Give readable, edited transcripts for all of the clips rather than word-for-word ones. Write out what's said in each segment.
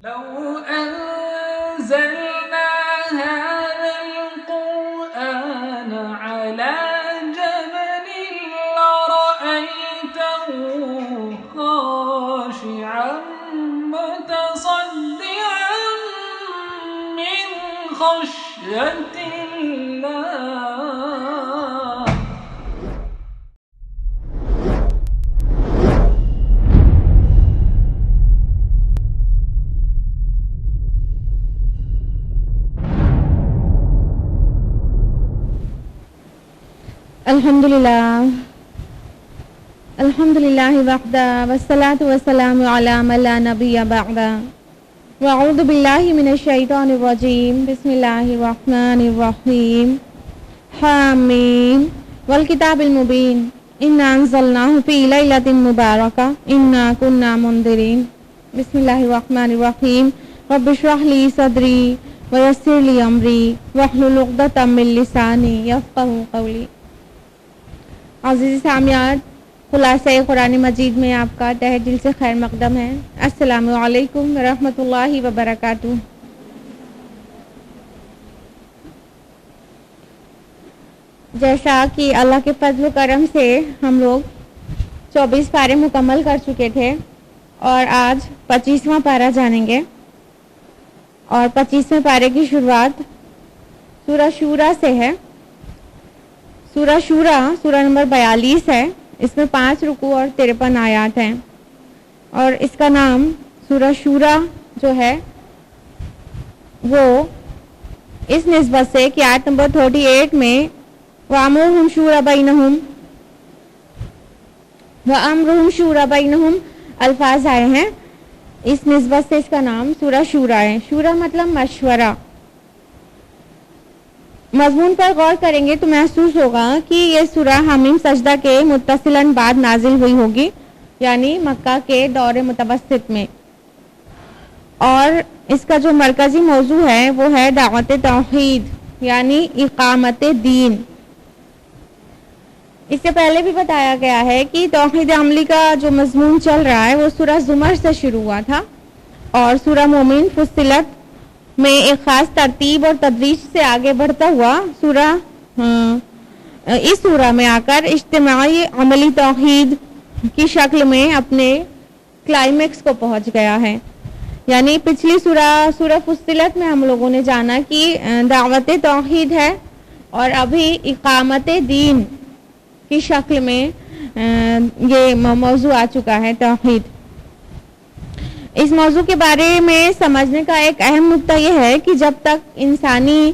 لو أنزلنا هذا القرآن على جبل لرأيته خاشعا متصدعا من خشية الله. الحمدللہ وحدہ والصلاة والسلام علی من لا نبی بعدہ واعوذ باللہ من الشیطان الرجیم بسم اللہ الرحمن الرحیم حامیم والکتاب المبین انا انزلناہ فی لیلۃ مبارکہ انا کنا منذرین بسم اللہ الرحمن الرحیم رب اشرح لی صدری ویسر لی امری واحلل عقدۃ من لسانی یفقہوا قولی. عزیز سامعات، خلاصہ قرآن مجید میں آپ کا تہہ دل سے خیر مقدم ہے. السلام علیکم ورحمۃ اللہ وبرکاتہ. جیسا کہ اللہ کے فضل و کرم سے ہم لوگ 24 پارے مکمل کر چکے تھے اور آج 25واں پارہ جانیں گے. اور 25ویں پارے کی شروعات سورہ شورا سے ہے. سورہ شورا سورہ نمبر 42 ہے. اس میں 5 رکوع اور 53 آیات ہیں اور اس کا نام سورہ شورا جو ہے وہ اس نسبت سے کہ آیت نمبر 38 میں وَأَمْرُهُمْ شُورَى بَيْنَهُمْ الفاظ آئے ہیں. اس نسبت سے اس کا نام سورہ شورا ہے. شورا مطلب مشورہ. مضمون پر غور کریں گے تو محسوس ہوگا کہ یہ سورہ حمیم سجدہ کے متصلاً بعد نازل ہوئی ہوگی، یعنی مکہ کے دور متوسط میں. اور اس کا جو مرکزی موضوع ہے وہ ہے دعوت توحید یعنی اقامت دین. اس سے پہلے بھی بتایا گیا ہے کہ توحید عملی کا جو مضمون چل رہا ہے وہ سورہ زمر سے شروع ہوا تھا اور سورہ مومن فصلت میں ایک خاص ترتیب اور تدریج سے آگے بڑھتا ہوا اس سورہ میں آ کر اجتماعی عملی توحید کی شکل میں اپنے کلائمیکس کو پہنچ گیا ہے. یعنی پچھلی سورہ فصلت میں ہم لوگوں نے جانا کہ دعوت توحید ہے اور ابھی اقامت دین کی شکل میں یہ موضوع آ چکا ہے توحید. اس موضوع کے بارے میں سمجھنے کا ایک اہم نقطہ یہ ہے کہ جب تک انسانی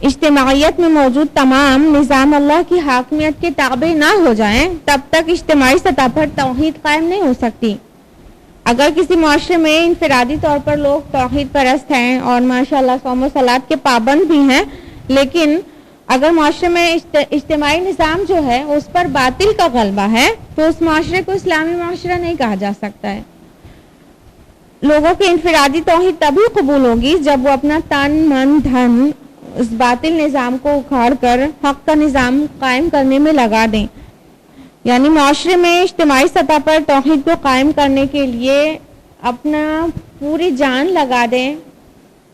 اجتماعیت میں موجود تمام نظام اللہ کی حاکمیت کے تابع نہ ہو جائیں تب تک اجتماعی سطح پر توحید قائم نہیں ہو سکتی. اگر کسی معاشرے میں انفرادی طور پر لوگ توحید پرست ہیں اور ماشاءاللہ صوم و صلات کے پابند بھی ہیں، لیکن اگر معاشرے میں اجتماعی نظام جو ہے اس پر باطل کا غلبہ ہے تو اس معاشرے کو اسلامی معاشرہ نہیں کہا جا سکتا ہے. لوگوں کی انفرادی توحید تبھی قبول ہوگی جب وہ اپنا تن من دھن اس باطل نظام کو اکھاڑ کر حق کا نظام قائم کرنے میں لگا دیں. یعنی معاشرے میں اجتماعی سطح پر توحید کو قائم کرنے کے لیے اپنا پوری جان لگا دیں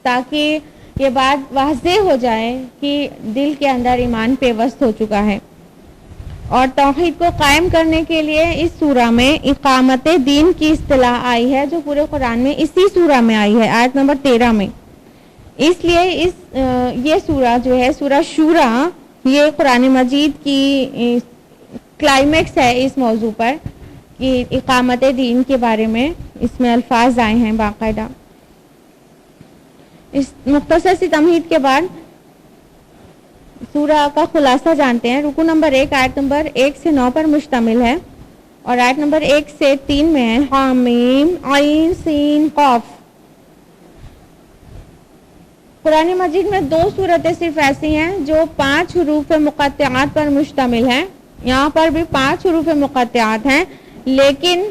تاکہ یہ بات واضح ہو جائے کہ دل کے اندر ایمان پیوست ہو چکا ہے. اور توحید کو قائم کرنے کے لیے اس سورہ میں اقامت دین کی اصطلاح آئی ہے جو پورے قرآن میں اسی سورہ میں آئی ہے آیت نمبر 13 میں. اس لیے یہ سورہ جو ہے سورہ شورا یہ قرآن مجید کی کلائمیکس ہے اس موضوع پر کہ اقامت دین کے بارے میں اس میں الفاظ آئے ہیں باقاعدہ. اس مختصر سی تمہید کے بعد سورہ کا خلاصہ جانتے ہیں. رکوع نمبر 1 آیت نمبر 1 سے 9 پر مشتمل ہے اور آیت نمبر 1 سے 3 میں ہے حامیم عین سین قاف. قرآن مجید میں 2 سورتیں صرف ایسی ہیں جو 5 حروف مقطعات پر مشتمل ہیں. یہاں پر بھی 5 حروف مقطعات ہیں، لیکن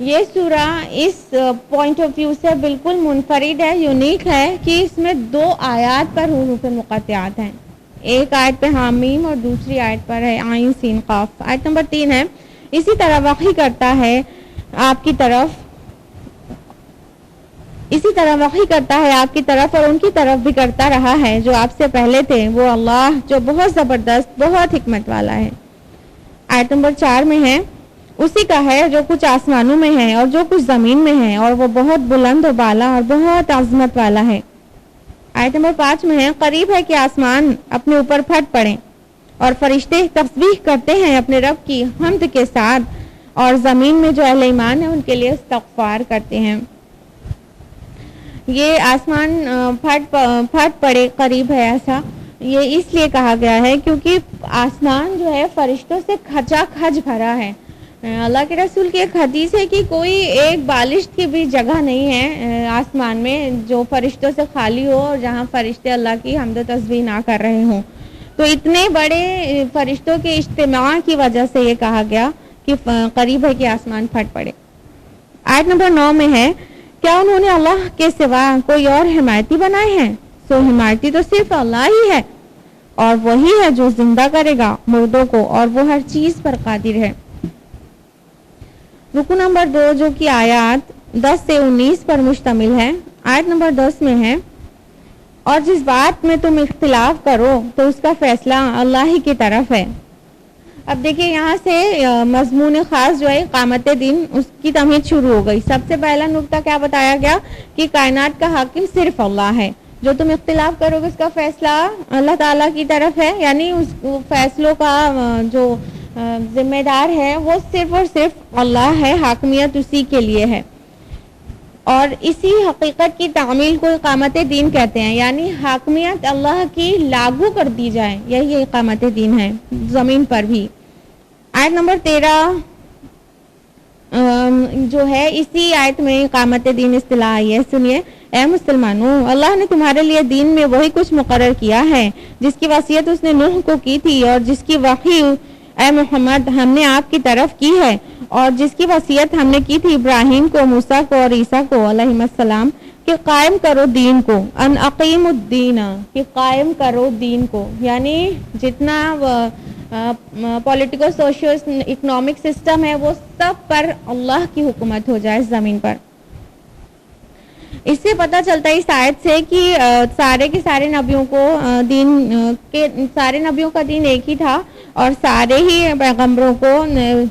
یہ سورہ اس پوائنٹ آف ویو سے بالکل منفرد ہے، یونیک ہے کہ اس میں 2 آیات پر حروف مقطعات ہیں. ایک آیت پہ حامیم اور دوسری آیت پر ہے عین سین قاف. آیت نمبر 3 ہے اسی طرح وحی کرتا ہے آپ کی طرف اسی طرح وحی کرتا ہے آپ کی طرف اور ان کی طرف بھی کرتا رہا ہے جو آپ سے پہلے تھے، وہ اللہ جو بہت زبردست بہت حکمت والا ہے۔ آیت نمبر 4 میں ہے، اسی کا ہے جو کچھ آسمانوں میں ہے اور جو کچھ زمین میں ہے، اور وہ بہت بلند و بالا اور بہت عظمت والا ہے۔ آیت نمبر 5 میں ہے، قریب ہے کہ آسمان اپنے اوپر پھٹ پڑے اور فرشتے تسبیح کرتے ہیں اپنے رب کی حمد کے ساتھ، اور زمین میں جو اہل ایمان ہیں ان کے لیے استغفار کرتے ہیں۔ یہ آسمان پھٹ پڑے قریب ہے، ایسا یہ اس لیے کہا گیا ہے کیونکہ آسمان جو ہے فرشتوں سے کھچا کھچ بھرا ہے۔ اللہ کے رسول کی ایک حدیث ہے کہ کوئی ایک بالشت کی بھی جگہ نہیں ہے آسمان میں جو فرشتوں سے خالی ہو اور جہاں فرشتے اللہ کی حمد و تسبیح نہ کر رہے ہوں۔ تو اتنے بڑے فرشتوں کے اجتماع کی وجہ سے یہ کہا گیا کہ قریب ہے کہ آسمان پھٹ پڑے۔ آیت نمبر 9 میں ہے، کیا انہوں نے اللہ کے سوا کوئی اور حمایتی بنائے ہیں؟ سو حمایتی تو صرف اللہ ہی ہے، اور وہی ہے جو زندہ کرے گا مردوں کو، اور وہ ہر چیز پر قادر ہے۔ رکو نمبر 2 جو کہ آیات 10 سے 19 پر مشتمل ہے، آیت نمبر 10 میں ہے، اور جس بات میں تم اختلاف کرو تو اس کا فیصلہ اللہ ہی کی طرف ہے۔ اب دیکھیں یہاں سے مضمون خاص جو ہے اقامت دین اس کی تمہید شروع ہو گئی۔ سب سے پہلا نقطہ کیا بتایا گیا کہ کائنات کا حاکم صرف اللہ ہے، جو تم اختلاف کرو گے اس کا فیصلہ اللہ تعالیٰ کی طرف ہے، یعنی اس فیصلوں کا جو ذمہ دار ہے وہ صرف اور صرف اللہ ہے، حاکمیت اسی کے لیے ہے، اور اسی حقیقت کی تعمیل کو اقامت دین کہتے ہیں، یعنی حاکمیت اللہ کی لاگو کر دی جائے، یہی اقامت دین ہے زمین پر بھی۔ آیت نمبر 13 جو ہے اسی آیت میں اقامت دین اصطلاح آئی ہے، سنیے، اے مسلمانوں، اللہ نے تمہارے لیے دین میں وہی کچھ مقرر کیا ہے جس کی وصیت اس نے نوح کو کی تھی، اور جس کی وحی اے محمد ہم نے آپ کی طرف کی ہے، اور جس کی وصیت ہم نے کی تھی ابراہیم کو، موسیٰ کو اور عیسیٰ کو علیہ السلام کہ قائم کرو دین کو، ان اقیم الدین، کہ قائم کرو دین کو، یعنی جتنا پولیٹیکل سوشل اکنامک سسٹم ہے وہ سب پر اللہ کی حکومت ہو جائے زمین پر۔ اس سے پتہ چلتا ہے اس آیت سے کہ سارے کے سارے نبیوں کو سارے نبیوں کا دین ایک ہی تھا، اور سارے ہی پیغمبروں کو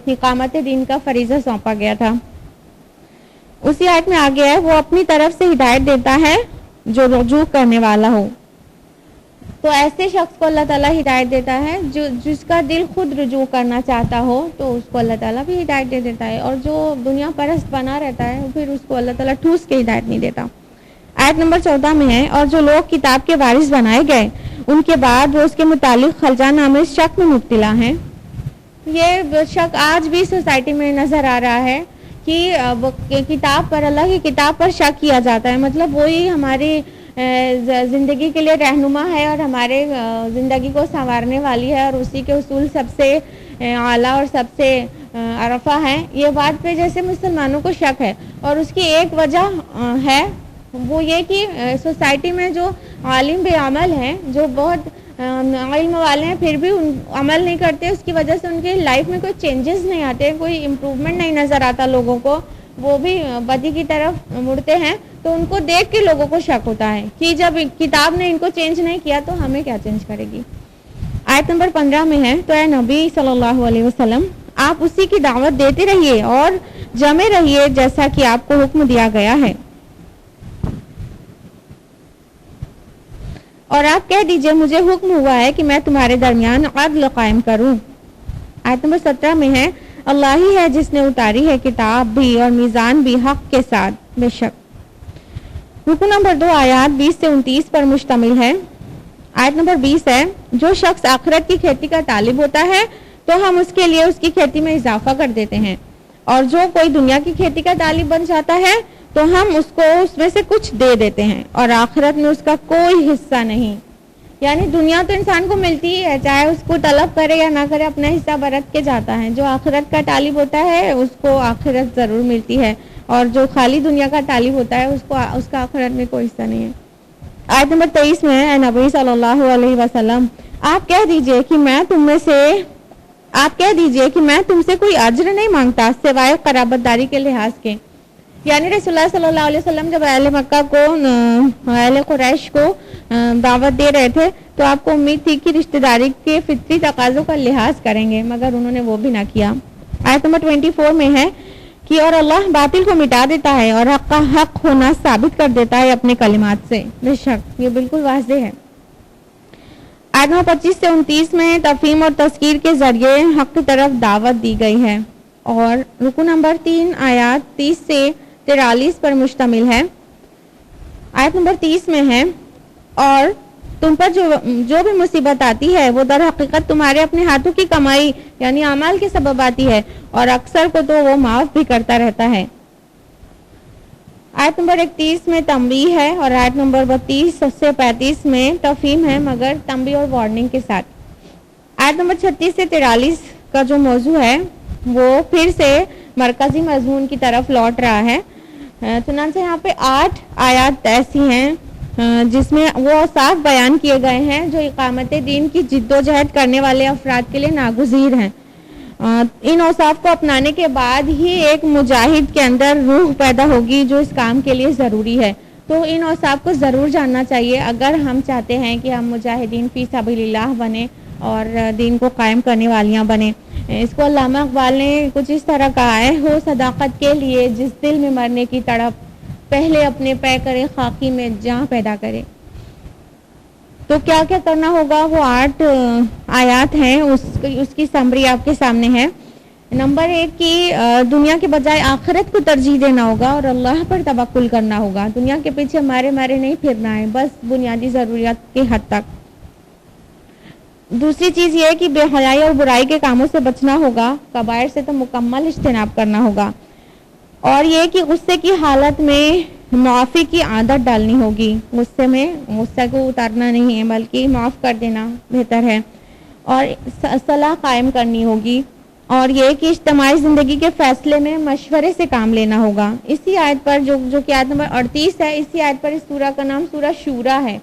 اقامت دین کا فریضہ سونپا گیا تھا۔ اسی آیت میں آگے ہے، وہ اپنی طرف سے ہدایت دیتا ہے جو رجوع کرنے والا ہو۔ تو ایسے شخص کو اللہ تعالیٰ ہدایت دیتا ہے جس کا دل خود رجوع کرنا چاہتا ہو تو اس کو اللہ تعالیٰ بھی ہدایت دے دیتا ہے، اور جو دنیا پرست بنا رہتا ہے پھر اس کو اللہ تعالیٰ ٹھوس کے ہدایت نہیں دیتا۔ آیت نمبر 14 میں ہے، اور جو لوگ کتاب کے وارث بنائے گئے ان کے بعد وہ اس کے متعلق خلجہ نامے شک میں مبتلا ہیں۔ یہ شک آج بھی سوسائٹی میں نظر آ رہا ہے کہ کتاب پر، اللہ کی کتاب پر شک کیا جاتا ہے، مطلب وہی ہماری زندگی کے لیے رہنما ہے اور ہمارے زندگی کو سنوارنے والی ہے، اور اسی کے اصول سب سے اعلیٰ اور سب سے عرفہ ہیں۔ یہ بات پہ جیسے مسلمانوں کو شک ہے، اور اس کی ایک وجہ ہے وہ یہ کہ سوسائٹی میں جو عالم بے عمل ہیں، جو بہت علم والے ہیں پھر بھی عمل نہیں کرتے، اس کی وجہ سے ان کی لائف میں کوئی چینجز نہیں آتے، کوئی امپروومنٹ نہیں نظر آتا لوگوں کو، وہ بھی بدی کی طرف مڑتے ہیں، تو ان کو دیکھ کے لوگوں کو شک ہوتا ہے کہ جب کتاب نے ان کو چینج نہیں کیا تو ہمیں کیا چینج کرے گی۔ آیت نمبر 15 میں ہے، تو اے نبی صلی اللہ علیہ وسلم آپ اسی کی دعوت دیتے رہیے اور جمے رہیے جیسا کہ آپ کو حکم دیا گیا ہے، اور آپ کہہ دیجئے مجھے حکم ہوا ہے کہ میں تمہارے درمیان عدل قائم کروں۔ آیت نمبر 17 میں ہے، اللہ ہی ہے جس نے اتاری ہے کتاب بھی اور میزان بھی حق کے ساتھ، بے شک۔ رکو نمبر 2 آیات 20 سے 29 پر مشتمل ہے۔ آیت نمبر 20 ہے، جو شخص آخرت کی کھیتی کا طالب ہوتا ہے تو ہم اس کے لیے اس کی کھیتی میں اضافہ کر دیتے ہیں، اور جو کوئی دنیا کی کھیتی کا طالب بن جاتا ہے تو ہم اس کو اس میں سے کچھ دے دیتے ہیں، اور آخرت میں اس کا کوئی حصہ نہیں۔ یعنی دنیا تو انسان کو ملتی ہی ہے، چاہے اس کو طلب کرے یا نہ کرے، اپنا حصہ برت کے جاتا ہے۔ جو آخرت کا طالب ہوتا ہے اس کو آخرت ضرور ملتی ہے، اور جو خالی دنیا کا طالب ہوتا ہے اس کا آخرت میں کوئی حصہ نہیں ہے۔ آیت نمبر 23 میں ہے، اے نبی صلی اللہ علیہ وسلم آپ کہہ دیجئے کہ میں تم سے کوئی اجر نہیں مانگتا سوائے قرابت داری کے لحاظ کے، یعنی رسول اللہ صلی اللہ علیہ وسلم جب اہل مکہ کو اہل قریش کو دعوت دے رہے تھے تو آپ کو امید تھی کہ رشتہ داری کے فطری تقاضوں کا لحاظ کریں گے، مگر انہوں نے وہ بھی نہ کیا۔ آیت نمبر 24 میں ہے کہ اور اللہ باطل کو مٹا دیتا ہے اور حق کا حق ہونا ثابت کر دیتا ہے اپنے کلمات سے۔ بے شک یہ بالکل واضح ہے۔ آیت نمبر 25 سے 29 میں تفہیم اور تذکیر کے ذریعے حق کی طرف دعوت دی گئی ہے، اور رکو نمبر 3 آیات 30 سے 43 پر مشتمل ہے۔ آیت نمبر 30 میں ہے اور تم پر جو بھی مصیبت آتی ہے وہ در حقیقت تمہارے اپنے ہاتھوں کی کمائی یعنی اعمال کے سبب آتی ہے، اور اکثر کو تو وہ معاف بھی کرتا رہتا ہے۔ آیت نمبر 31 میں تنبیہ ہے اور آیت نمبر 32 سے 35 میں تفہیم ہے مگر تنبیہ اور وارننگ کے ساتھ۔ آیت نمبر 36 سے 43 کا جو موضوع ہے وہ پھر سے مرکزی مضمون کی طرف لوٹ رہا ہے۔ چنانچہ یہاں پہ 8 آیات ایسی ہیں جس میں وہ صاف بیان کیے گئے ہیں جو اقامت دین کی جد و جہد کرنے والے افراد کے لیے ناگزیر ہیں۔ ان اوصاف کو اپنانے کے بعد ہی ایک مجاہد کے اندر روح پیدا ہوگی جو اس کام کے لیے ضروری ہے۔ تو ان اوصاف کو ضرور جاننا چاہیے اگر ہم چاہتے ہیں کہ ہم مجاہدین فی سبیل اللہ بنیں اور دین کو قائم کرنے والیاں بنیں۔ اس کو علامہ اقبال نے کچھ اس طرح کہا ہے: ہو صداقت کے لیے جس دل میں مرنے کی تڑپ، پہلے اپنے پے کرے خاکی میں جاں پیدا کرے۔ تو کیا کیا کرنا ہوگا وہ 8 آیات ہیں، اس کی سمری آپ کے سامنے ہے۔ نمبر 1 کی دنیا کے بجائے آخرت کو ترجیح دینا ہوگا اور اللہ پر توکل کرنا ہوگا۔ دنیا کے پیچھے مارے نہیں پھرنا ہے، بس بنیادی ضروریات کے حد تک۔ دوسری چیز یہ ہے کہ بے حیائی اور برائی کے کاموں سے بچنا ہوگا، کبائر سے تو مکمل اجتناب کرنا ہوگا، اور یہ کہ غصے کی حالت میں معافی کی عادت ڈالنی ہوگی۔ غصے کو اتارنا نہیں ہے بلکہ معاف کر دینا بہتر ہے، اور صلاح قائم کرنی ہوگی، اور یہ کہ اجتماعی زندگی کے فیصلے میں مشورے سے کام لینا ہوگا۔ اسی آیت پر جو کہ آیت نمبر 38 ہے، اسی آیت پر اس سورہ کا نام سورہ شورا ہے۔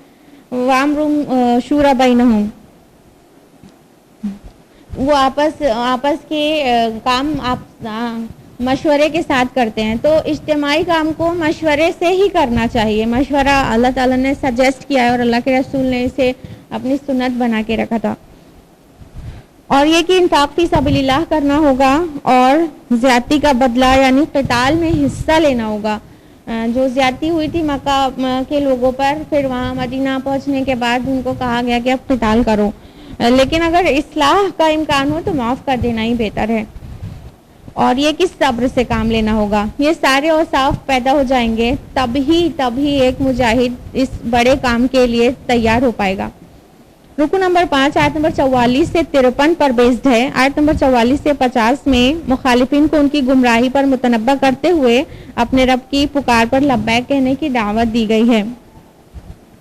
وَأَمْرُهُمْ شُورَى بَيْنَهُمْ، وہ آپس کے کام مشورے کے ساتھ کرتے ہیں۔ تو اجتماعی کام کو مشورے سے ہی کرنا چاہیے۔ مشورہ اللہ تعالیٰ نے سجیسٹ کیا ہے اور اللہ کے رسول نے اسے اپنی سنت بنا کے رکھا تھا۔ اور یہ کہ انفاق فی سبیل اللہ کرنا ہوگا اور زیادتی کا بدلہ یعنی قتال میں حصہ لینا ہوگا۔ جو زیادتی ہوئی تھی مکہ کے لوگوں پر، پھر وہاں مدینہ پہنچنے کے بعد ان کو کہا گیا کہ اب قتال کرو، لیکن اگر اصلاح کا امکان ہو تو معاف کر دینا ہی بہتر ہے، اور یہ کس صبر سے کام لینا ہوگا۔ یہ سارے اوصاف پیدا ہو جائیں گے تب ہی ایک مجاہد اس بڑے کام کے لیے تیار ہو پائے گا۔ رکو نمبر 5 آیت نمبر 44 سے 53 پر بیسڈ ہے۔ آیت نمبر 44 سے 50 میں مخالفین کو ان کی گمراہی پر متنبہ کرتے ہوئے اپنے رب کی پکار پر لبیک کہنے کی دعوت دی گئی ہے۔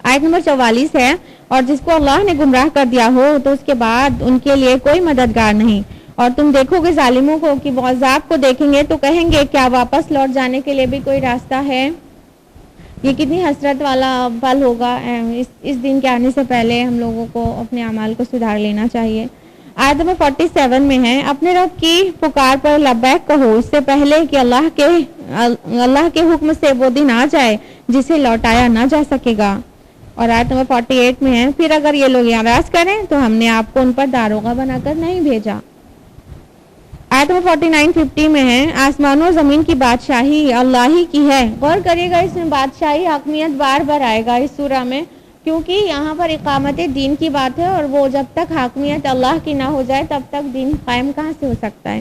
آیت نمبر 44 ہے: اور جس کو اللہ نے گمراہ کر دیا ہو تو اس کے بعد ان کے لیے کوئی مددگار نہیں، اور تم دیکھو گے ظالموں کو کہ وہ عذاب کو دیکھیں گے تو کہیں گے کیا واپس لوٹ جانے کے لیے بھی کوئی راستہ ہے۔ یہ کتنی حسرت والا پل ہوگا۔ اس دن کے آنے سے پہلے ہم لوگوں کو اپنے اعمال کو سدھار لینا چاہیے۔ آیت نمبر 47 میں ہے: اپنے رب کی پکار پر لبیک کہو اس سے پہلے کہ اللہ کے حکم سے وہ دن آ جائے جسے لوٹایا نہ جا سکے گا۔ اور آیت نمبر 48 میں ہے: پھر اگر یہ لوگ اعراض کریں تو ہم نے آپ کو ان پر داروغہ بنا کر نہیں بھیجا۔ آیت نمبر 49-50 میں ہے: آسمانوں اور زمین کی بادشاہی اللہ ہی کی ہے۔ غور کریے گا، اس میں بادشاہی حاکمیت بار بار آئے گا اس سورہ میں، کیونکہ یہاں پر اقامت دین کی بات ہے، اور وہ جب تک حاکمیت اللہ کی نہ ہو جائے تب تک دین قائم کہاں سے ہو سکتا ہے۔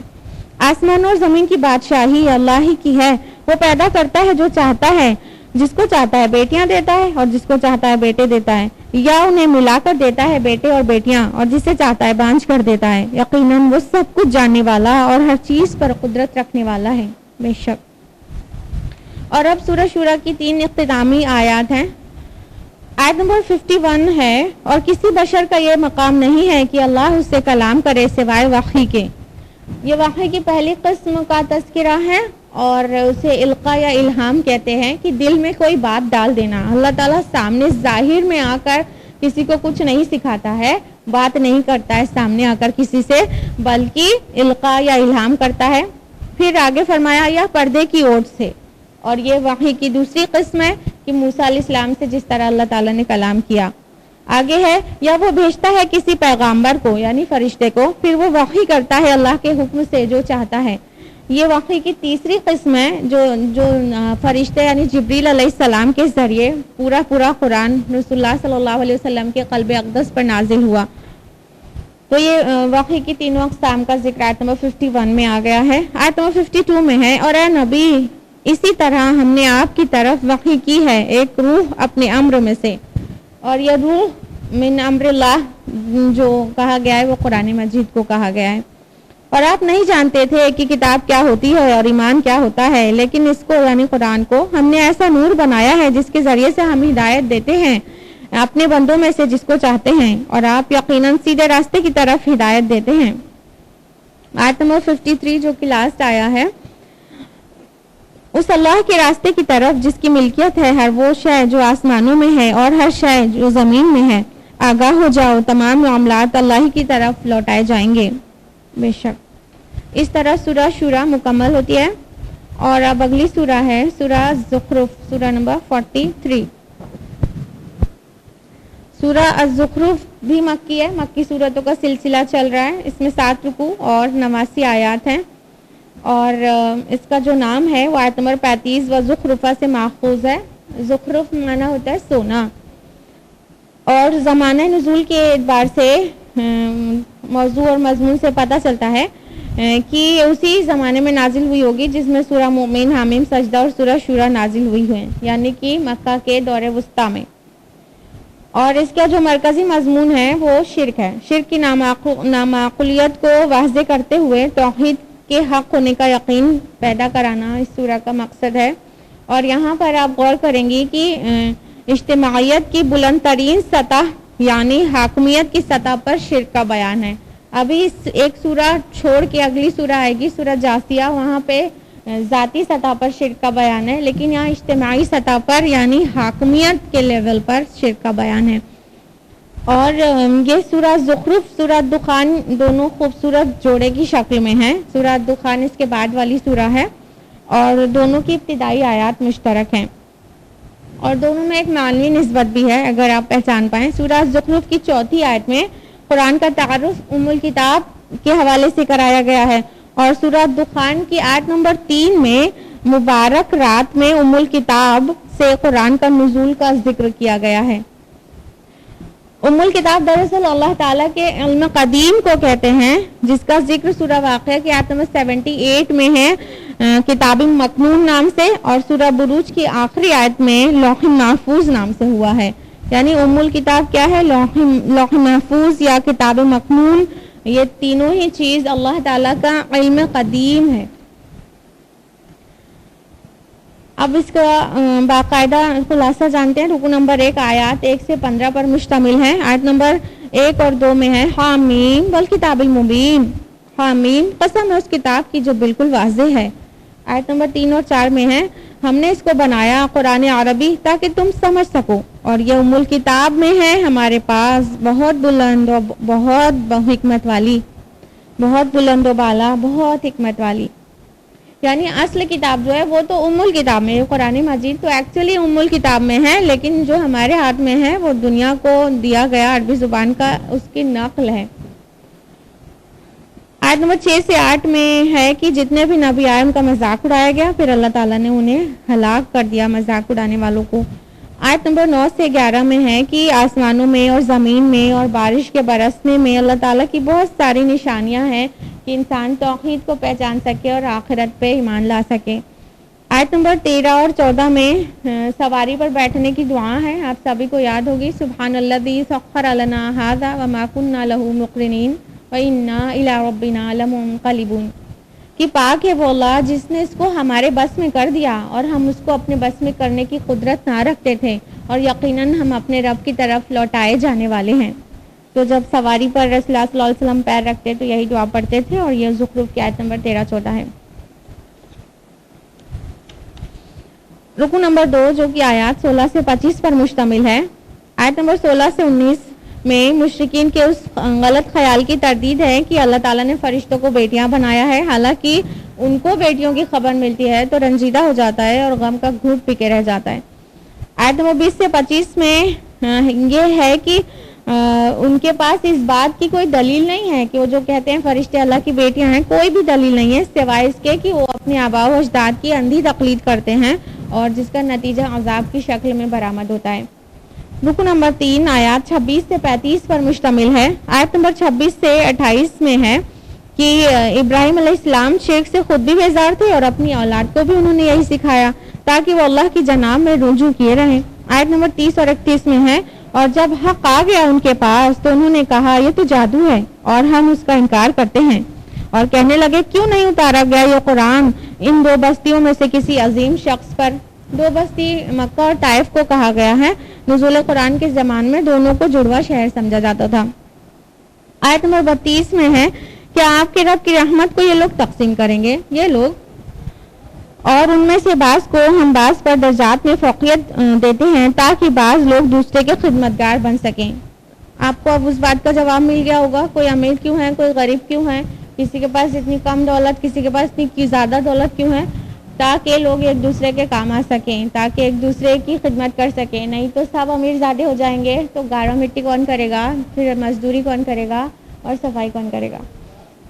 آسمانوں اور زمین کی بادشاہی اللہ ہی کی ہے، وہ پیدا کرتا ہے جو چاہتا ہے، جس کو چاہتا ہے بیٹیاں دیتا ہے اور جس کو چاہتا ہے بیٹے دیتا ہے، یا انہیں ملا کر دیتا ہے بیٹے اور بیٹیاں، اور جسے چاہتا ہے بانجھ کر دیتا ہے۔ یقیناً وہ سب کچھ جاننے والا اور ہر چیز پر قدرت رکھنے والا ہے، بے شک۔ اور اب سورہ شورا کی 3 اختتامی آیات ہیں۔ آیت نمبر 51 ہے: اور کسی بشر کا یہ مقام نہیں ہے کہ اللہ اس سے کلام کرے سوائے وحی کے۔ یہ وحی کی پہلی قسم کا تذکرہ ہے، اور اسے القاء یا الہام کہتے ہیں کہ دل میں کوئی بات ڈال دینا۔ اللہ تعالیٰ سامنے ظاہر میں آ کر کسی کو کچھ نہیں سکھاتا ہے، بات نہیں کرتا ہے سامنے آ کر کسی سے، بلکہ القاء یا الہام کرتا ہے۔ پھر آگے فرمایا یا پردے کی اوٹ سے، اور یہ وحی کی دوسری قسم ہے کہ موسیٰ علیہ السلام سے جس طرح اللہ تعالیٰ نے کلام کیا. آگے ہے یا وہ بھیجتا ہے کسی پیغامبر کو یعنی فرشتے کو, پھر وہ وحی کرتا ہے اللہ کے حکم سے جو چاہتا ہے. یہ وحی کی تیسری قسم ہے جو فرشتے یعنی جبریل علیہ السلام کے ذریعے پورا قرآن رسول اللہ صلی اللہ علیہ وسلم کے قلب اقدس پر نازل ہوا. تو یہ وحی کی تینوں اقسام کا ذکر آیت نمبر 51 میں آ گیا ہے. آیت نمبر 52 میں ہے اور اے نبی اسی طرح ہم نے آپ کی طرف وحی کی ہے ایک روح اپنے امر میں سے. اور یہ روح من امر اللہ جو کہا گیا ہے وہ قرآن مجید کو کہا گیا ہے. اور آپ نہیں جانتے تھے کہ کتاب کیا ہوتی ہے اور ایمان کیا ہوتا ہے, لیکن اس کو یعنی قرآن کو ہم نے ایسا نور بنایا ہے جس کے ذریعے سے ہم ہدایت دیتے ہیں اپنے بندوں میں سے جس کو چاہتے ہیں, اور آپ یقیناً سیدھے راستے کی طرف ہدایت دیتے ہیں. آیت نمبر 53 جو کہ لاسٹ آیا ہے, اس اللہ کے راستے کی طرف جس کی ملکیت ہے ہر وہ شے جو آسمانوں میں ہے اور ہر شے جو زمین میں ہے, آگاہ ہو جاؤ تمام معاملات اللہ کی طرف لوٹائے جائیں گے بے شک. اس طرح سورہ شورا مکمل ہوتی ہے. اور اب اگلی سورہ ہے سورہ زخرف, سورہ نمبر 43. سورہ الزخرف بھی مکی ہے, مکی صورتوں کا سلسلہ چل رہا ہے. اس میں 7 رکوع اور 89 آیات ہیں, اور اس کا جو نام ہے وہ آیت نمبر 35 و زخرفہ سے ماخوذ ہے. زخرف معنی ہوتا ہے سونا, اور زمانہ نزول کے اعتبار سے موضوع اور مضمون سے پتہ چلتا ہے کہ اسی زمانے میں نازل ہوئی ہوگی جس میں سورہ مومن, حامیم, سجدہ اور سورہ شورا نازل ہوئی ہیں, یعنی کہ مکہ کے دور وسطیٰ میں. اور اس کا جو مرکزی مضمون ہے وہ شرک ہے. شرک کی نامعقولیت کو واضح کرتے ہوئے توحید کے حق ہونے کا یقین پیدا کرانا اس سورہ کا مقصد ہے. اور یہاں پر آپ غور کریں گی کہ اجتماعیت کی بلند ترین سطح یعنی حاکمیت کی سطح پر شرک کا بیان ہے. ابھی ایک سورہ چھوڑ کے اگلی سورہ آئے گی سورہ جاسیہ, وہاں پہ ذاتی سطح پر شرک کا بیان ہے, لیکن یہاں اجتماعی سطح پر یعنی حاکمیت کے لیول پر شرک کا بیان ہے. اور یہ سورہ زخرف سورہ دخان دونوں خوبصورت جوڑے کی شکل میں ہیں. سورہ دخان اس کے بعد والی سورہ ہے اور دونوں کی ابتدائی آیات مشترک ہیں, اور دونوں میں ایک معنوی نسبت بھی ہے اگر آپ پہچان پائیں. سورہ زخرف کی 4 آیت میں قرآن کا تعارف ام الکتاب کے حوالے سے کرایا گیا ہے, اور سورہ دخان کی آیت نمبر 3 میں مبارک رات میں ام الکتاب سے قرآن کا نزول کا ذکر کیا گیا ہے. ام الکتاب دراصل اللہ تعالیٰ کے علم قدیم کو کہتے ہیں, جس کا ذکر سورہ واقعہ کی آیت نمبر 78 میں ہے کتاب مکنون نام سے, اور سورہ بروج کی آخری آیت میں لوح محفوظ نام سے ہوا ہے. یعنی ام الکتاب کیا ہے, لوح محفوظ یا کتاب مکنون, یہ تینوں ہی چیز اللہ تعالیٰ کا علم قدیم ہے. اب اس کا باقاعدہ خلاصہ جانتے ہیں. رکو نمبر 1 آیات 1 سے 15 پر مشتمل ہے. آیت نمبر 1 اور 2 میں ہے حامیم والکتاب المبین, حامیم قسم ہے اس کتاب کی جو بالکل واضح ہے. آیت نمبر 3 اور 4 میں ہے ہم نے اس کو بنایا قرآن عربی تاکہ تم سمجھ سکو, اور یہ ام الکتاب میں ہے ہمارے پاس بہت بلند و بہت حکمت والی, بہت بلند و بالا بہت حکمت والی. یعنی اصل کتاب جو ہے وہ تو ام الکتاب میں, قرآن مجید تو ایکچولی ام الکتاب میں ہے, لیکن جو ہمارے ہاتھ میں ہے وہ دنیا کو دیا گیا عربی زبان کا اس کی نقل ہے. آیت نمبر 6 سے 8 میں ہے کہ جتنے بھی نبی آئے ان کا مذاق اڑایا گیا, پھر اللہ تعالیٰ نے انہیں ہلاک کر دیا مذاق اڑانے والوں کو. آیت نمبر 9 سے 11 میں ہے کہ آسمانوں میں اور زمین میں اور بارش کے برسنے میں اللہ تعالیٰ کی بہت ساری نشانیاں ہیں کہ انسان توحید کو پہچان سکے اور آخرت پہ ایمان لا سکے. آیت نمبر 13 اور 14 میں سواری پر بیٹھنے کی دعا ہے, آپ سبھی کو یاد ہوگی. سبحان الذی سخر لنا ھذا وما كنا له مقرنین وَإِنَّا إِلَىٰ رَبِّنَا لَمُنقَلِبُونَ, کہ پاک ہے وہ اللہ جس نے اس کو ہمارے بس میں کر دیا اور ہم اس کو اپنے بس میں کرنے کی قدرت نہ رکھتے تھے, اور یقیناً ہم اپنے رب کی طرف لوٹائے جانے والے ہیں. تو جب سواری پر رسول اللہ صلی اللہ علیہ وسلم پیر رکھتے تو یہی دعا پڑھتے تھے, اور یہ زخرف کی آیت نمبر 13-14 ہے. رکو نمبر 2 جو کہ آیات 16 سے 25 پر مشتمل ہے. آیت نمبر 16 سے 19 میں مشرکین کے اس غلط خیال کی تردید ہے کہ اللہ تعالیٰ نے فرشتوں کو بیٹیاں بنایا ہے، حالانکہ ان کو بیٹیوں کی خبر ملتی ہے تو رنجیدہ ہو جاتا ہے اور غم کا گھوٹ پی کے رہ جاتا ہے۔ آیت نمبر 20 سے 25 میں یہ ہے کہ ان کے پاس اس بات کی کوئی دلیل نہیں ہے کہ وہ جو کہتے ہیں فرشتے اللہ کی بیٹیاں ہیں، کوئی بھی دلیل نہیں ہے سوائے اس کے کہ وہ اپنے آباء و اجداد کی اندھی تقلید کرتے ہیں اور جس کا نتیجہ عذاب کی شکل میں برآمد ہوتا ہے۔ رکو نمبر 3 آیات 26 سے 35 پر مشتمل ہے۔ آیت نمبر 26 سے 28 میں ہے کہ ابراہیم علیہ السلام شرک سے خود بھی بیزار تھے اور اپنی اولاد کو بھی انہوں نے یہی سکھایا تاکہ وہ اللہ کی جناب میں رجوع کیے رہیں۔ آیت نمبر 30 اور 31 میں ہے، اور جب حق آ گیا ان کے پاس تو انہوں نے کہا یہ تو جادو ہے اور ہم اس کا انکار کرتے ہیں، اور کہنے لگے کیوں نہیں اتارا گیا یہ قرآن ان دو بستیوں میں سے کسی عظیم شخص پر۔ دو بستی مکہ اور طائف کو کہا گیا ہے۔ نزول قرآن کے زمان میں دونوں کو جڑواں شہر سمجھا جاتا تھا۔ آیت نمبر 32 میں ہے کہ آپ کے رب کی رحمت کو یہ لوگ تقسیم کریں گے، یہ لوگ، اور ان میں سے بعض کو ہم بعض پر درجات میں فوقیت دیتے ہیں تاکہ بعض لوگ دوسرے کے خدمتگار بن سکیں۔ آپ کو اب اس بات کا جواب مل گیا ہوگا کوئی امیر کیوں ہے، کوئی غریب کیوں ہے، کسی کے پاس اتنی کم دولت، کسی کے پاس اتنی زیادہ دولت کیوں ہے، تاکہ لوگ ایک دوسرے کے کام آ سکیں، تاکہ ایک دوسرے کی خدمت کر سکیں۔ نہیں تو سب امیر زیادہ ہو جائیں گے تو گاڑا مٹی کون کرے گا، پھر مزدوری کون کرے گا اور صفائی کون کرے گا۔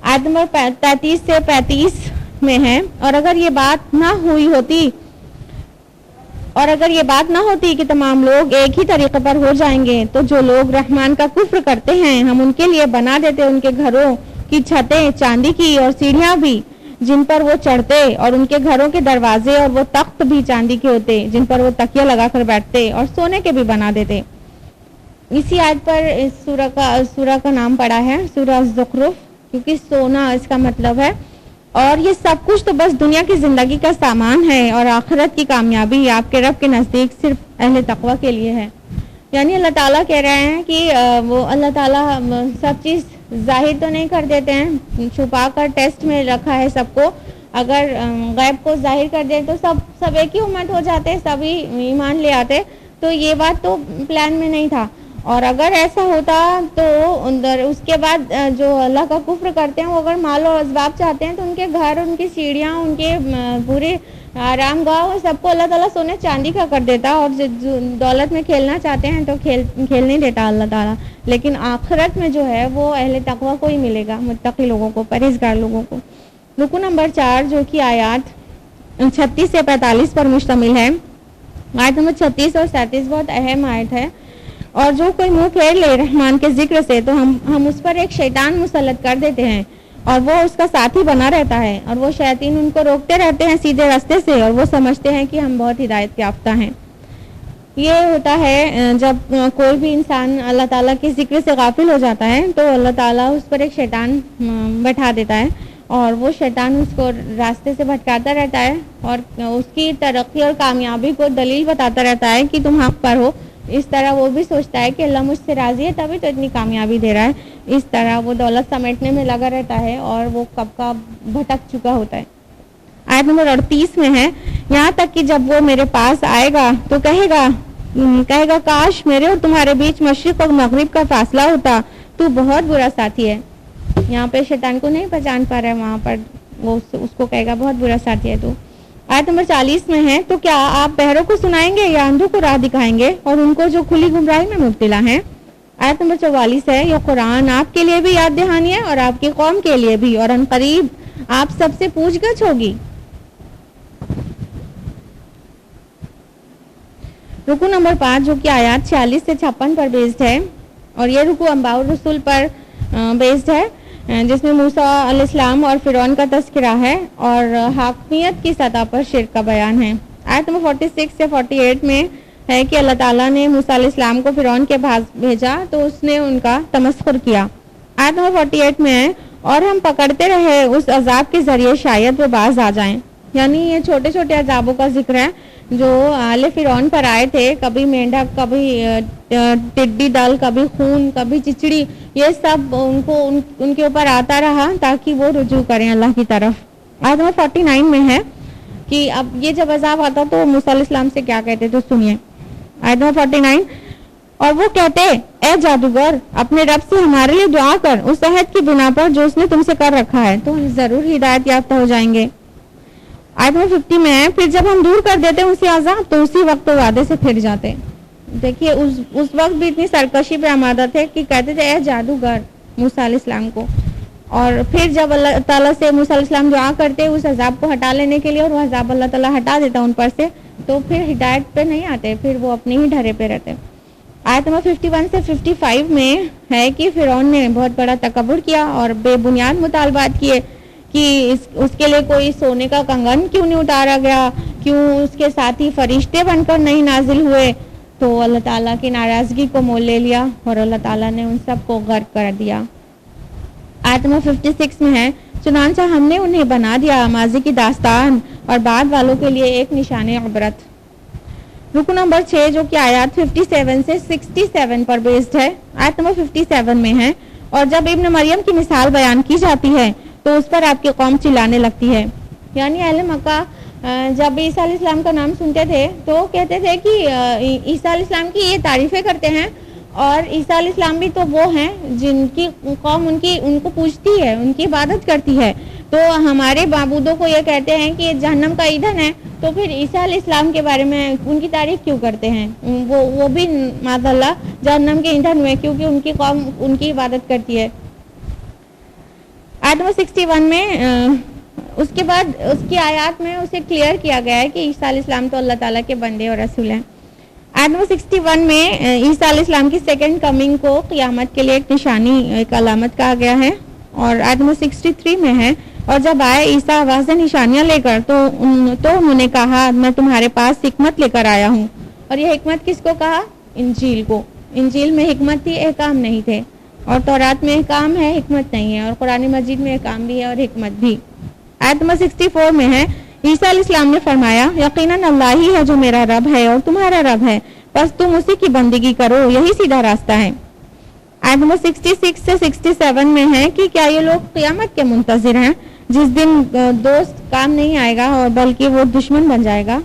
آیت نمبر 33 سے 35 میں ہے، اور اگر یہ بات نہ ہوتی کہ تمام لوگ ایک ہی طریقے پر ہو جائیں گے تو جو لوگ رحمان کا کفر کرتے ہیں ہم ان کے لیے بنا دیتے ان کے گھروں کی چھتیں چاندی کی اور سیڑھیاں بھی جن پر وہ چڑھتے، اور ان کے گھروں کے دروازے اور وہ تخت بھی چاندی کے ہوتے جن پر وہ تکیہ لگا کر بیٹھتے، اور سونے کے بھی بنا دیتے۔ اسی آیت پر اس سورہ کا نام پڑا ہے سورہ الزخرف، کیونکہ سونا اس کا مطلب ہے، اور یہ سب کچھ تو بس دنیا کی زندگی کا سامان ہے اور آخرت کی کامیابی آپ کے رب کے نزدیک صرف اہل تقوی کے لیے ہے۔ یعنی اللہ تعالیٰ کہہ رہے ہیں کہ وہ اللہ تعالیٰ سب چیز ظاہر تو نہیں کر دیتے ہیں، چھپا کر ٹیسٹ میں رکھا ہے سب کو۔ اگر غیب کو ظاہر کر دیں تو سب ایک ہی امت ہو جاتے، سبھی ایمان لے آتے، تو یہ بات تو پلان میں نہیں تھا۔ اور اگر ایسا ہوتا تو اس کے بعد جو اللہ کا کفر کرتے ہیں وہ اگر مال اور اسباب چاہتے ہیں تو ان کے گھر، ان کی سیڑھیاں، ان کے پورے آرام گاہ، وہ سب کو اللہ تعالیٰ سونے چاندی کا کر دیتا، اور دولت میں کھیلنا چاہتے ہیں تو کھیل نہیں دیتا اللہ تعالیٰ۔ لیکن آخرت میں جو ہے وہ اہل تقویٰ کو ہی ملے گا، متقی لوگوں کو، پرہیزگار لوگوں کو۔ رکو نمبر 4 جو کہ آیات 36 سے 45 پر مشتمل ہے۔ آیت نمبر 36 اور 37 بہت اہم آیت ہے۔ اور جو کوئی منہ پھیر لے رحمان کے ذکر سے تو ہم اس پر ایک شیطان مسلط کر دیتے ہیں اور وہ اس کا ساتھی بنا رہتا ہے، اور وہ شیاطین ان کو روکتے رہتے ہیں سیدھے راستے سے، اور وہ سمجھتے ہیں کہ ہم بہت ہدایت یافتہ ہیں۔ یہ ہوتا ہے جب کوئی بھی انسان اللہ تعالیٰ کے ذکر سے غافل ہو جاتا ہے تو اللہ تعالیٰ اس پر ایک شیطان بٹھا دیتا ہے، اور وہ شیطان اس کو راستے سے بھٹکاتا رہتا ہے اور اس کی ترقی اور کامیابی کو دلیل بتاتا رہتا ہے کہ تم حق پر ہو۔ اس طرح وہ بھی سوچتا ہے کہ اللہ مجھ سے راضی ہے تبھی تو اتنی کامیابی دے رہا ہے۔ اس طرح وہ دولت سمیٹنے میں لگا رہتا ہے اور وہ کب کا بھٹک چکا ہوتا ہے۔ آیت نمبر 38 میں ہے، یہاں تک کہ جب وہ میرے پاس آئے گا تو کہے گا کاش میرے اور تمہارے بیچ مشرق اور مغرب کا فاصلہ ہوتا، تو بہت برا ساتھی ہے۔ یہاں پہ شیطان کو نہیں پہچان پا رہا ہے، وہاں پر وہ اس کو کہے گا بہت برا ساتھی ہے تو۔ آیت نمبر 40 میں ہے، تو کیا آپ بہروں کو سنائیں گے یا اندھوں کو راہ دکھائیں گے اور ان کو جو کھلی گمراہی میں مبتلا ہیں۔ آیت نمبر 44 ہے، یہ قرآن آپ کے لیے بھی یاد دہانی ہے اور آپ کی قوم کے لیے بھی، اور ان قریب آپ سب سے پوچھ گچھ ہوگی۔ رکو نمبر 5 جو کہ آیات 46 سے 56 پر بیسڈ ہے، اور یہ رکو انباء الرسول پر بیسڈ ہے، جس میں موسیٰ علیہ السلام اور فرعون کا تذکرہ ہے اور حاکمیت کی سطح پر شرک کا بیان ہے۔ آیت نمبر 46 سے 48 میں ہے کہ اللہ تعالیٰ نے موسیٰ علیہ السلام کو فرعون کے پاس بھیجا تو اس نے ان کا تمسخر کیا۔ آیت نمبر 48 میں ہے، اور ہم پکڑتے رہے اس عذاب کے ذریعے شاید وہ باز آ جائیں۔ یعنی یہ چھوٹے چھوٹے عذابوں کا ذکر ہے جو آل فرعون پر آئے تھے، کبھی مینڈک، کبھی ٹڈی دل، کبھی خون، کبھی چچڑی، یہ سب ان کے اوپر آتا رہا تاکہ وہ رجوع کریں اللہ کی طرف۔ آیت نمبر 49 میں ہے کہ اب یہ جب عذاب آتا تو موسیٰ علیہ السلام سے کیا کہتے تو سنیے۔ آیت نمبر 49، اور وہ کہتے اے جادوگر اپنے رب سے ہمارے لیے دعا کر اس عہد کی بنا پر جو اس نے تم سے کر رکھا ہے تو ہم ضرور ہدایت یافتہ ہو جائیں گے. آیت نمبر 50 میں ہے پھر جب ہم دور کر دیتے ان سے عذاب تو اسی وقت وہ وعدے سے پھر جاتے. دیکھیے اس وقت بھی اتنی سرکشی پہ آمادہ تھے کہ کہتے تھے اے جادوگر موسیٰ علیہ السلام کو. اور پھر جب اللہ تعالیٰ سے موسیٰ علیہ السلام دعا کرتے اس عذاب کو ہٹا لینے کے لیے اور وہ عذاب اللہ تعالیٰ ہٹا دیتا ان پر سے تو پھر ہدایت پہ نہیں آتے, پھر وہ اپنے ہی ڈھرے پہ رہتے. آیت نمبر 51 سے 55 میں ہے کہ فرعون نے بہت بڑا تکبر کیا اور بے بنیاد مطالبات کیے کہ اس کے لیے کوئی سونے کا کنگن کیوں نہیں اتارا گیا, کیوں اس کے ساتھی فرشتے بن کر نہیں نازل ہوئے. تو اللہ تعالیٰ کی ناراضگی کو مول لے لیا اور اللہ تعالیٰ نے ان سب کو غرق کر دیا. آیت نمبر 56 میں ہے چنانچہ ہم نے انہیں بنا دیا ماضی کی داستان اور بعد والوں کے لیے ایک نشان عبرت. رکو نمبر 6 جو کہ آیات 57 سے 67 پر بیسڈ ہے. آیت نمبر 57 میں ہے اور جب ابن مریم کی مثال بیان کی جاتی ہے تو اس پر آپ کی قوم چلانے لگتی ہے. یعنی اہل مکہ جب عیسیٰ علیہ السلام کا نام سنتے تھے تو کہتے تھے کہ عیسیٰ علیہ السلام کی یہ تعریفیں کرتے ہیں اور عیسیٰ علیہ السلام بھی تو وہ ہیں جن کی قوم ان کو پوجتی ہے, ان کی عبادت کرتی ہے. تو ہمارے معبودوں کو یہ کہتے ہیں کہ جہنم کا ایندھن ہے تو پھر عیسیٰ علیہ السلام کے بارے میں ان کی تعریف کیوں کرتے ہیں؟ وہ بھی معاذ اللہ جہنم کے ایندھن ہوئے کیونکہ ان کی قوم ان کی عبادت کرتی ہے. آیت نمبر 61 میں اس کے بعد اس کی آیات میں اسے کلیئر کیا گیا ہے کہ عیسیٰ علیہ السلام تو اللہ تعالیٰ کے بندے اور رسول ہیں. آیت نمبر 61 میں عیسیٰ علیہ السلام کی سیکنڈ کمنگ کو قیامت کے لیے ایک نشانی, ایک علامت کہا گیا ہے. اور آیت نمبر 63 میں ہے اور جب آئے عیسیٰ واضح نشانیاں لے کر تو انہوں نے کہا میں تمہارے پاس حکمت لے کر آیا ہوں. اور یہ حکمت کس کو کہا؟ انجیل کو. انجیل میں حکمت تھی, احکام نہیں تھے. اور تورات میں احکام ہے, حکمت نہیں ہے. اور قرآن مجید میں احکام بھی ہے اور حکمت بھی. آیت نمبر 64 میں ہے عیسیٰ علیہ السلام نے فرمایا یقیناً اللہ ہی ہے جو میرا رب ہے اور تمہارا رب ہے, بس تم اسی کی بندگی کرو, یہی سیدھا راستہ ہے. آیت نمبر 66 سے 67 میں ہے کہ کیا یہ لوگ قیامت کے منتظر ہیں جس دن دوست کام نہیں آئے گا اور بلکہ وہ دشمن بن جائے گا.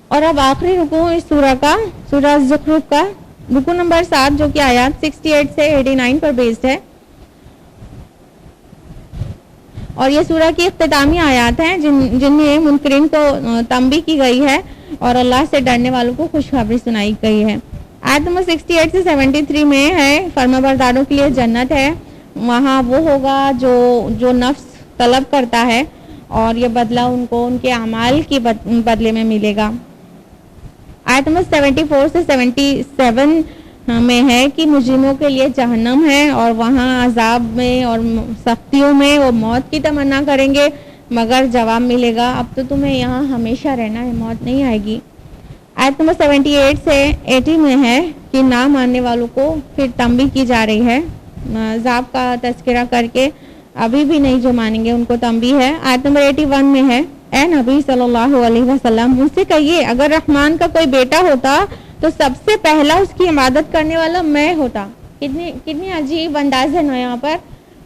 اور اب آخری رکوع اس سورہ کا, سورہ زخرف کا رکوع نمبر 7 جو کہ آیات 68 سے 89 پر بیسڈ ہے. اور یہ سورہ کی اختتامی آیات ہیں جن میں منکرین کو تنبیہ کی گئی ہے اور اللہ سے ڈرنے والوں کو خوشخبری سنائی گئی ہے. آیت نمبر 68 سے 73 میں ہے فرمانبرداروں کے لیے جنت ہے, وہاں وہ ہوگا جو نفس طلب کرتا ہے اور یہ بدلہ ان کو ان کے اعمال کی بدلے میں ملے گا. آیت نمبر 74 سے 77 میں ہے کہ مجرموں کے لیے جہنم ہے اور وہاں عذاب میں اور سختیوں میں وہ موت کی تمنا کریں گے مگر جواب ملے گا اب تو تمہیں یہاں ہمیشہ رہنا ہے, موت نہیں آئے گی. آیت نمبر 78 سے 80 میں ہے کہ نہ ماننے والوں کو پھر تنبیہ کی جا رہی ہے, عذاب کا تذکرہ کر کے ابھی بھی نہیں جو مانیں گے ان کو تنبیہ ہے. آیت نمبر 81 میں ہے اے نبی صلی اللہ علیہ وسلم ان سے کہیے اگر رحمان کا کوئی بیٹا ہوتا تو سب سے پہلا اس کی عبادت کرنے والا میں ہوتا. کتنی عجیب انداز ہے نا, یہاں پر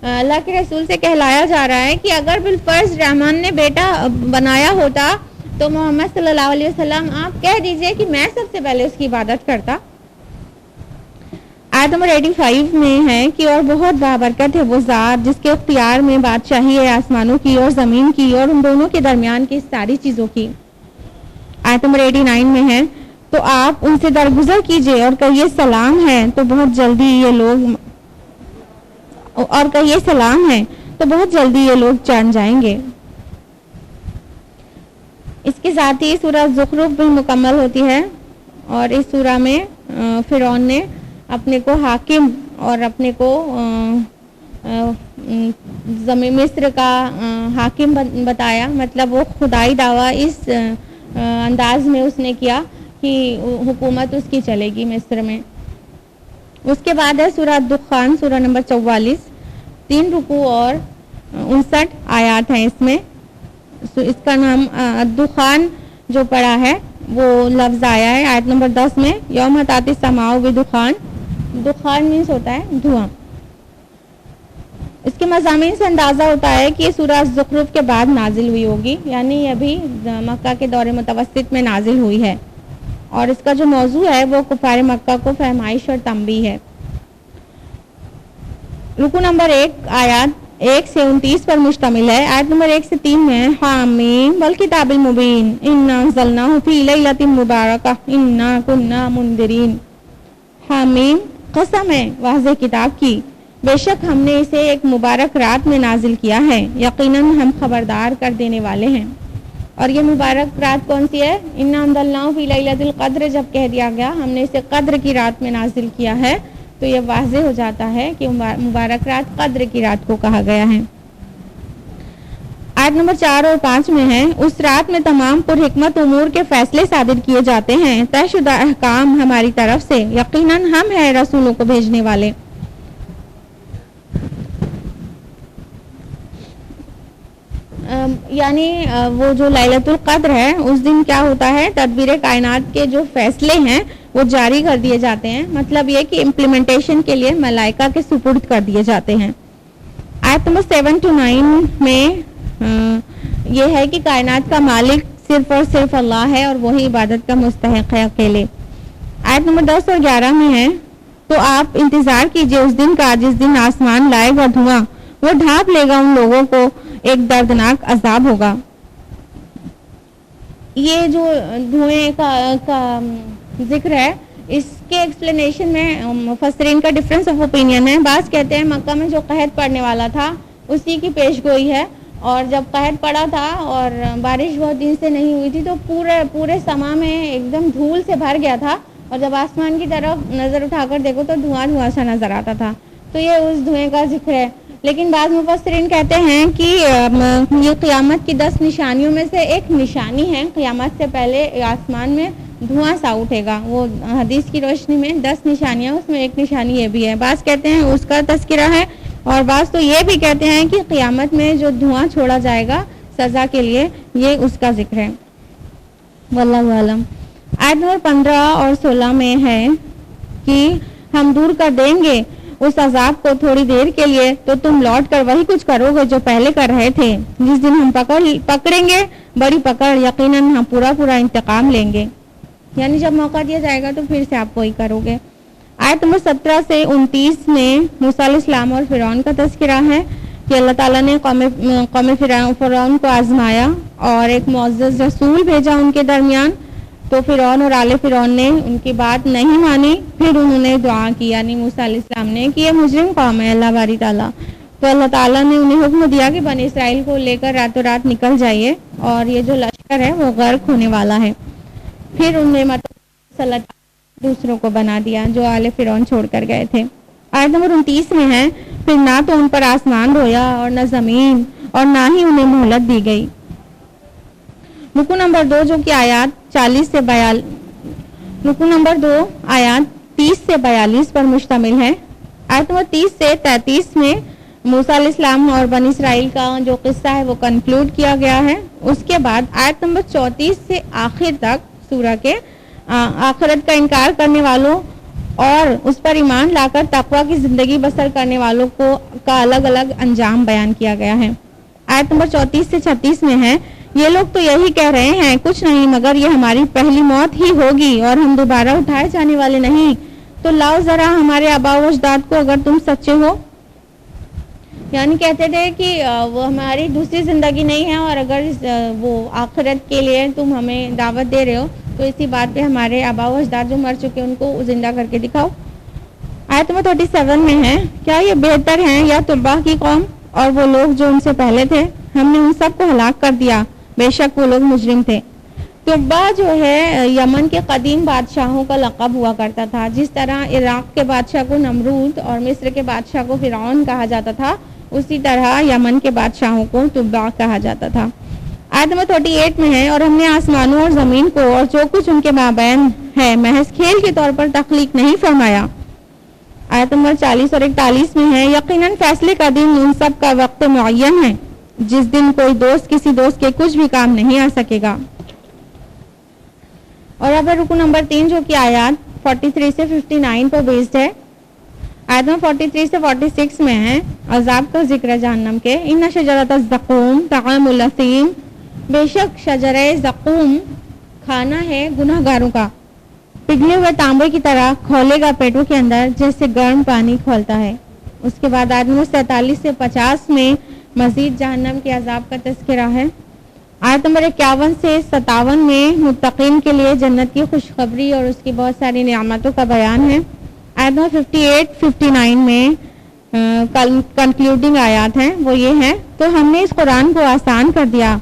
اللہ کے رسول سے کہلایا جا رہا ہے کہ اگر بالفرض رحمان نے بیٹا بنایا ہوتا تو محمد صلی اللہ علیہ وسلم آپ کہہ دیجئے کہ میں سب سے پہلے اس کی عبادت کرتا. آیت نمبر 85 میں ہے کہ اور بہت بابرکت ہے وہ ذات جس کے اختیار میں بادشاہی ہے آسمانوں کی اور زمین کی اور ان دونوں کے درمیان کی ساری چیزوں کی. آیت نمبر 89 میں ہے تو آپ ان سے درگزر کیجئے اور کہیے سلام ہے تو بہت جلدی یہ لوگ جان جائیں گے. اس کے ساتھ ہی سورہ زخرف بھی مکمل ہوتی ہے اور اس سورہ میں فرعون نے اپنے کو حاکم اور اپنے کو زمین مصر کا حاکم بتایا. مطلب وہ خدائی دعویٰ اس انداز میں اس نے کیا کہ حکومت اس کی چلے گی مصر میں. اس کے بعد ہے سورہ دخان, سورہ نمبر 44, 3 رکوع اور 59 آیات ہیں اس میں. اس کا نام دخان جو پڑا ہے وہ لفظ آیا ہے آیت نمبر 10 میں یوم تاتی السماء بدخان. دخان مینس ہوتا ہے دھواں. اس کے مضامین سے اندازہ ہوتا ہے کہ یہ سورہ زخرف کے بعد نازل ہوئی ہوگی, یعنی یہ بھی مکہ کے دور متوسط میں نازل ہوئی ہے. اور اس کا جو موضوع ہے وہ کفار مکہ کو فہمائش اور تنبیہ ہے. رکو نمبر 1 آیات 1 سے 29 پر مشتمل ہے. آیت نمبر 1 سے 3 میں حامیم والکتاب المبین انا انزلناہ فی لیلۃ مبارکہ انا کنا منذرین. حامیم قسم ہے واضح کتاب کی، بے شک ہم نے اسے ایک مبارک رات میں نازل کیا ہے، یقیناً ہم خبردار کر دینے والے ہیں. اور یہ مبارک رات کون سی ہے؟ انا انزلناہ فی لیلۃ القدر جب کہہ دیا گیا ہم نے اسے قدر کی رات میں نازل کیا ہے تو یہ واضح ہو جاتا ہے کہ مبارک رات قدر کی رات کو کہا گیا ہے. آیت نمبر 4 اور 5 میں ہے اس رات میں تمام پر حکمت امور کے فیصلے صادر کیے جاتے ہیں، طے شدہ احکام ہماری طرف سے، یقیناً ہم ہیں رسولوں کو بھیجنے والے. یعنی وہ جو لیلۃ القدر ہے اس دن کیا ہوتا ہے، تدبیر کائنات کے جو فیصلے ہیں وہ جاری کر دیے جاتے ہیں، مطلب یہ کہ امپلیمنٹیشن کے لیے ملائکہ کے سپرد کر دیے جاتے ہیں. آیت نمبر 7 to 9 میں یہ ہے کہ کائنات کا مالک صرف اور صرف اللہ ہے اور وہی عبادت کا مستحق ہے اکیلے. آیت نمبر 10 اور 11 میں ہے تو آپ انتظار کیجئے اس دن کا جس دن آسمان لائے گا دھواں، وہ ڈھانپ لے گا ان لوگوں کو، ایک دردناک عذاب ہوگا. یہ جو دھوئیں کا ذکر ہے اس کے ایکسپلینیشن میں مفسرین کا ڈفرینس آف اوپینین ہے. بعض کہتے ہیں مکہ میں جو قحط پڑنے والا تھا اسی کی پیش گوئی ہے، اور جب قحط پڑا تھا اور بارش بہت دن سے نہیں ہوئی تھی تو پورے سما میں ایک دم دھول سے بھر گیا تھا، اور جب آسمان کی طرف نظر اٹھا کر دیکھو تو دھواں سا نظر آتا تھا، تو یہ اس دھوئیں کا ذکر ہے. لیکن بعض مفسرین کہتے ہیں کہ یہ قیامت کی 10 نشانیوں میں سے ایک نشانی ہے، قیامت سے پہلے آسمان میں دھواں سا اٹھے گا. وہ حدیث کی روشنی میں 10 نشانیاں، اس میں ایک نشانی یہ بھی ہے. بعض کہتے ہیں اس کا تذکرہ ہے، اور بعض تو یہ بھی کہتے ہیں کہ قیامت میں جو دھواں چھوڑا جائے گا سزا کے لیے یہ اس کا ذکر ہے. واللہ اعلم. آیت نمبر 15 اور 16 میں ہے کہ ہم دور کر دیں گے اس عذاب کو تھوڑی دیر کے لیے تو تم لوٹ کر وہی کچھ کرو گے جو پہلے کر رہے تھے. جس دن ہم پکڑیں گے بڑی پکڑ، یقیناً ہم پورا انتقام لیں گے. یعنی جب موقع دیا جائے گا تو پھر سے آپ وہی کرو گے. آیت نمبر 17 سے 29 میں موسیٰ علیہ السلام اور فرعون کا تذکرہ ہے کہ اللہ تعالیٰ نے قوم فرعون کو آزمایا اور ایک معزز رسول بھیجا ان کے درمیان، تو فرعون اور آل فرعون نے ان کی بات نہیں مانی. پھر انہوں نے دعا کی، یعنی موسیٰ علیہ السلام نے، کہ یہ مجرم قوم ہے اللہ باری تعالیٰ. تو اللہ تعالیٰ نے انہیں حکم دیا کہ بنی اسرائیل کو لے کر راتوں رات نکل جائیے، اور یہ جو لشکر ہے وہ غرق ہونے والا ہے. پھر انہیں دوسروں کو بنا دیا جو آل فرعون چھوڑ کر گئے تھے. آیت نمبر 29 میں ہے پھر نہ تو ان پر آسمان رویا اور نہ زمین، اور نہ ہی انہیں مہلت دی گئی. رکو نمبر 2 جو کہ آیات 30 سے 42 پر مشتمل ہے. آیت نمبر 30 سے 33 میں موسیٰ علیہ السلام اور بنی اسرائیل کا جو قصہ ہے وہ کنکلوڈ کیا گیا ہے. اس کے بعد آیت نمبر 34 سے آخر تک سورہ کے آخرت کا انکار کرنے والوں اور اس پر ایمان لا کر تقویٰ کی زندگی بسر کرنے والوں کا الگ الگ انجام بیان کیا گیا ہے. آیت نمبر 34 سے 36 میں ہے یہ لوگ تو یہی کہہ رہے ہیں کچھ نہیں مگر یہ ہماری پہلی موت ہی ہوگی اور ہم دوبارہ اٹھائے جانے والے نہیں، تو لاؤ ذرا ہمارے آباء و اجداد کو اگر تم سچے ہو. یعنی کہتے تھے کہ وہ ہماری دوسری زندگی نہیں ہے، اور اگر وہ آخرت کے لیے تم ہمیں دعوت دے رہے ہو تو اسی بات پہ ہمارے آباء و اجداد جو مر چکے ان کو زندہ کر کے دکھاؤ. آیت نمبر 37 میں ہے کیا یہ بہتر ہیں یا تبع کی قوم اور وہ لوگ جو ان سے پہلے تھے، ہم نے ان سب کو ہلاک کر دیا، بے شک وہ لوگ مجرم تھے. تبع جو ہے یمن کے قدیم بادشاہوں کا لقب ہوا کرتا تھا. جس طرح عراق کے بادشاہ کو نمرود اور مصر کے بادشاہ کو فرعون کہا جاتا تھا، اسی طرح یمن کے بادشاہوں کو تبع کہا جاتا تھا. آیت نمبر 38 میں ہے اور ہم نے آسمانوں اور زمین کو اور جو کچھ ان کے مابین ہے محض کھیل کے طور پر تخلیق نہیں فرمایا. آیت نمبر 40 اور 41 میں ہے یقیناً فیصلے کا دن ان سب کا وقت معین ہے جس دن کوئی دوست کسی دوست کے کچھ بھی کام نہیں آ سکے گا. اور اب رکو نمبر 3 جو کہ آیات 43 سے 59 پر بیسڈ ہے. آیت نمبر 43 سے 46 میں ہے عذاب کا ذکر جہنم کے. ان شجرۃ الزقوم طعام الاثیم، بے شک شجرہ زقوم کھانا ہے گناہ گاروں کا. پگھلے ہوئے تانبے کی طرح کھولے گا پیٹوں کے اندر جیسے گرم پانی کھولتا ہے. اس کے بعد آیت نمبر 47 سے 50 میں مزید جہنم کے عذاب کا تذکرہ ہے. آیت نمبر 51 سے 57 میں متقین کے لیے جنت کی خوشخبری اور اس کی بہت ساری نعمتوں کا بیان ہے. آیت نمبر 58-59 میں کنکلوڈنگ آیات ہیں، وہ یہ ہیں: تو ہم نے اس قرآن کو آسان کر دیا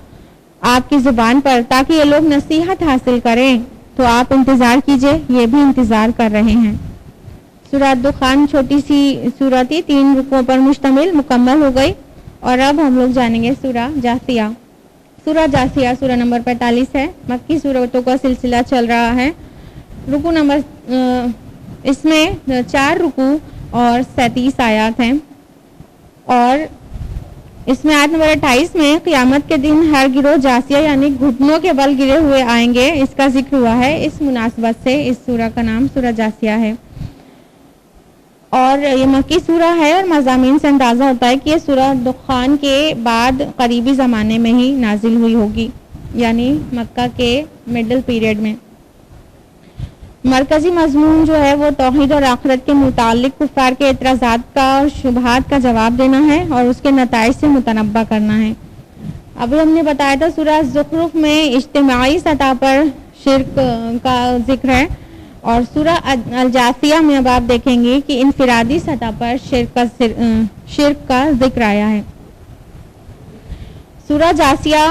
آپ کی زبان پر تاکہ یہ لوگ نصیحت حاصل کریں، تو آپ انتظار کیجئے، یہ بھی انتظار کر رہے ہیں. سورہ دخان چھوٹی سی سورت تھی، 3 رکوعوں پر مشتمل، مکمل ہو گئی. اور اب ہم لوگ جانیں گے سورہ جاثیہ. سورہ جاثیہ سورہ نمبر 45 ہے. مکی سورتوں کا سلسلہ چل رہا ہے. رکوع نمبر اس میں 4 رکوع اور 37 آیات ہیں. اور اس میں آیت نمبر 28 میں قیامت کے دن ہر گروہ جاثیہ یعنی گھٹنوں کے بل گرے ہوئے آئیں گے، اس کا ذکر ہوا ہے. اس مناسبت سے اس سورہ کا نام سورہ جاثیہ ہے. اور یہ مکی سورہ ہے اور مضامین سے اندازہ ہوتا ہے کہ یہ سورہ دخان کے بعد قریبی زمانے میں ہی نازل ہوئی ہوگی، یعنی مکہ کے مڈل پیریڈ میں. مرکزی مضمون جو ہے وہ توحید اور آخرت کے متعلق کفار کے اعتراضات کا اور شبہات کا جواب دینا ہے اور اس کے نتائج سے متنبع کرنا ہے. ابھی ہم نے بتایا تھا سورہ زخرف میں اجتماعی سطح پر شرک کا ذکر ہے، اور سورہ الجاثیہ میں اب آپ دیکھیں گے کہ انفرادی سطح پر شرک کا ذکر آیا ہے. سورہ جاثیہ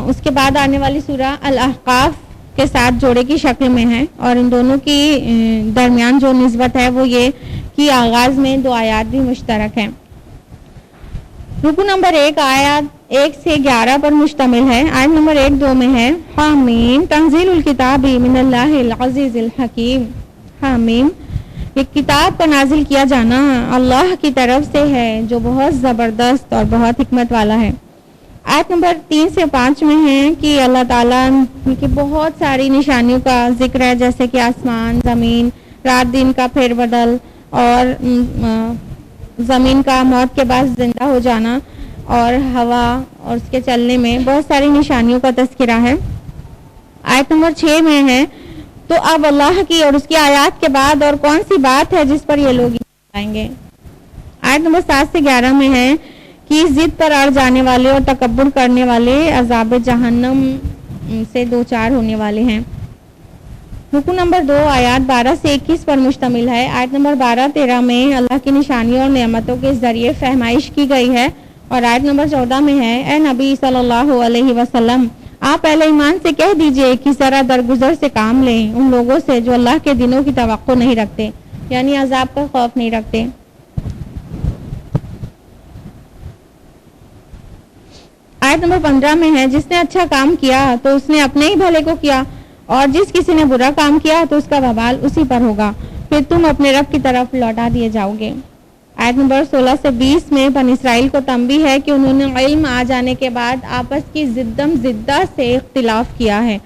اس کے بعد آنے والی سورہ الاحقاف کے ساتھ جوڑے کی شکل میں ہے، اور ان دونوں کی درمیان جو نسبت ہے وہ یہ کہ آغاز میں 2 آیات بھی مشترک ہیں. رکوع نمبر 1 آیات 1 سے 11 پر مشتمل ہے. آیت نمبر 1-2 میں ہے: حامیم تنزیل الکتاب من اللہ العزیز الحکیم. حامیم، یہ کتاب کا نازل کیا جانا اللہ کی طرف سے ہے جو بہت زبردست اور بہت حکمت والا ہے. آیت نمبر 3 سے 5 میں ہے کہ اللہ تعالیٰ کی بہت ساری نشانیوں کا ذکر ہے، جیسے کہ آسمان، زمین، رات دن کا پھیر بدل، اور زمین کا موت کے بعد زندہ ہو جانا، اور ہوا اور اس کے چلنے میں بہت ساری نشانیوں کا تذکرہ ہے. آیت نمبر 6 میں ہے: تو اب اللہ کی اور اس کی آیات کے بعد اور کون سی بات ہے جس پر یہ لوگ ایمان لائیں گے. آیت نمبر 7 سے 11 میں ہے کہ ضد پر اڑ جانے والے اور تکبر کرنے والے عذاب جہنم سے 2 ہونے والے ہیں. رکوع نمبر 2 آیات 12 سے 21 پر مشتمل ہے. آیت نمبر 12-13 میں اللہ کی نشانیوں اور نعمتوں کے ذریعے فہمائش کی گئی ہے، اور آیت نمبر 14 میں ہے: اے نبی صلی اللہ علیہ وسلم، آپ اہل ایمان سے کہہ دیجئے کہ ذرا درگزر سے کام لیں ان لوگوں سے جو اللہ کے دنوں کی توقع نہیں رکھتے، یعنی عذاب کا خوف نہیں رکھتے. آیت نمبر 15 میں ہے: جس نے اچھا کام کیا تو اس نے اپنے ہی بھلے کو کیا، اور جس کسی نے برا کام کیا تو اس کا وبال اسی پر ہوگا، پھر تم اپنے رب کی طرف لوٹا دیے جاؤ گے. آیت نمبر 16 سے 20 میں بنی اسرائیل کو تنبیہ ہے کہ انہوں نے علم آ جانے کے بعد آپس کی زدہ سے اختلاف کیا ہے،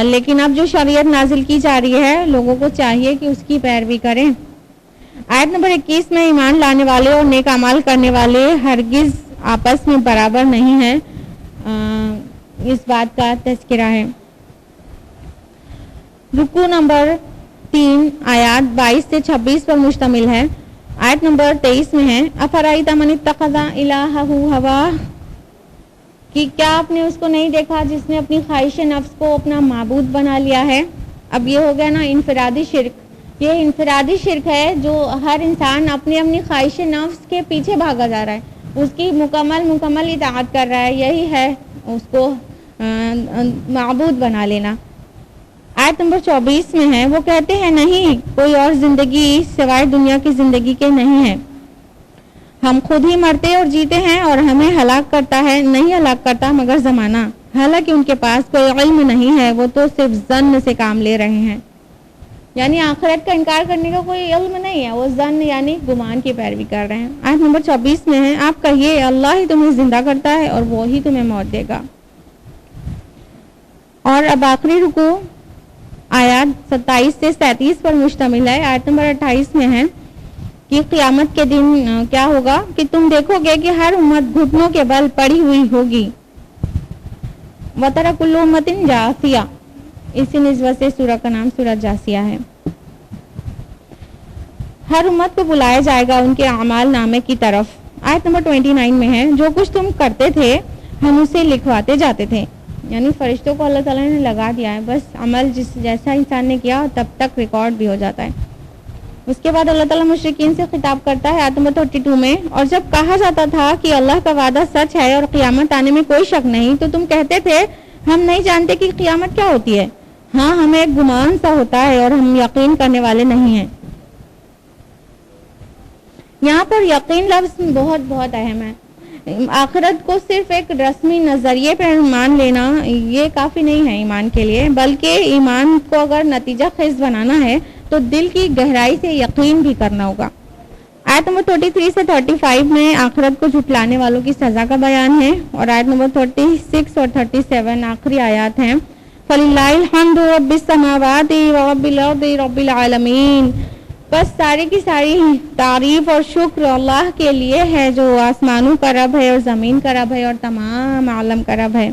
لیکن اب جو شریعت نازل کی جا رہی ہے لوگوں کو چاہیے کہ اس کی پیروی کریں. آیت نمبر 21 میں ایمان لانے والے اور نیک اعمال کرنے والے ہرگز آپس میں برابر نہیں ہیں، اس بات کا تذکرہ ہے. رکوع نمبر 3 آیات 22 سے 26 پر مشتمل ہے. آیت نمبر 23 میں ہے: افرأیت من اتخذ الہہ ہواہ، کہ کیا آپ نے اس کو نہیں دیکھا جس نے اپنی خواہش نفس کو اپنا معبود بنا لیا ہے. اب یہ ہو گیا نا انفرادی شرک. یہ انفرادی شرک ہے جو ہر انسان اپنی خواہش نفس کے پیچھے بھاگا جا رہا ہے، اس کی مکمل اطاعت کر رہا ہے، یہی ہے اس کو معبود بنا لینا. آیت نمبر 24 میں ہے: وہ کہتے ہیں نہیں کوئی اور زندگی سوائے دنیا کی زندگی کے نہیں ہے، ہم خود ہی مرتے اور جیتے ہیں اور ہمیں ہلاک کرتا ہے، نہیں ہلاک کرتا مگر زمانہ. حالانکہ ان کے پاس کوئی علم نہیں ہے، وہ تو صرف ظن سے کام لے رہے ہیں، یعنی آخرت کا انکار کرنے کا کوئی علم نہیں ہے، وہ ظن یعنی گمان کی پیروی کر رہے ہیں. آیت نمبر 24 میں ہے: آپ کہیے اللہ ہی تمہیں زندہ کرتا ہے اور وہی تمہیں موت دے گا. اور اب آخری رکوع آیات 27 سے 37 پر مشتمل ہے. آیت نمبر 28 میں ہے کہ قیامت کے دن کیا ہوگا کہ تم دیکھو گے کہ ہر امت گھٹنوں کے بل پڑی ہوئی ہوگی. وَتَرَى كُلُّ أُمَّةٍ جَاثِيَةً، اسی نسبت سے سورہ کا نام سورہ جاثیہ ہے. ہر امت کو بلایا جائے گا ان کے اعمال نامے کی طرف. آیت نمبر 29 میں ہے جو کچھ تم کرتے تھے ہم اسے لکھواتے جاتے تھے. یعنی فرشتوں کو اللہ تعالیٰ نے لگا دیا ہے, بس عمل جیسا انسان نے کیا تب تک ریکارڈ بھی ہو جاتا ہے. اس کے بعد اللہ تعالیٰ مشرکین سے خطاب کرتا ہے آیت نمبر 32 میں, اور جب کہا جاتا تھا کہ اللہ کا وعدہ سچ ہے اور قیامت آنے میں کوئی شک نہیں تو تم کہتے تھے ہم نہیں جانتے کہ قیامت کیا ہوتی ہے, ہاں ہمیں ایک گمان سا ہوتا ہے اور ہم یقین کرنے والے نہیں ہیں. یہاں پر یقین لفظ بہت بہت اہم ہے. آخرت کو صرف ایک رسمی نظریے پر مان لینا یہ کافی نہیں ہے ایمان کے لیے, بلکہ ایمان کو اگر نتیجہ خیز بنانا ہے تو دل کی گہرائی سے یقین بھی کرنا ہوگا. آیت نمبر 33 سے 35 میں آخرت کو جھٹلانے والوں کی سزا کا بیان ہے, اور آیت نمبر 36 اور 37 آخری آیات ہیں. فَلِلَّهِ الْحَمْدُ رَبِّ السَّمَاوَاتِ وَرَبِّ الْأَرْضِ رَبِّ الْعَالَمِينَ. بس ساری کی ساری تعریف اور شکر اللہ کے لیے ہے جو آسمانوں کا رب ہے اور زمین کا رب ہے اور تمام عالم کا رب ہے.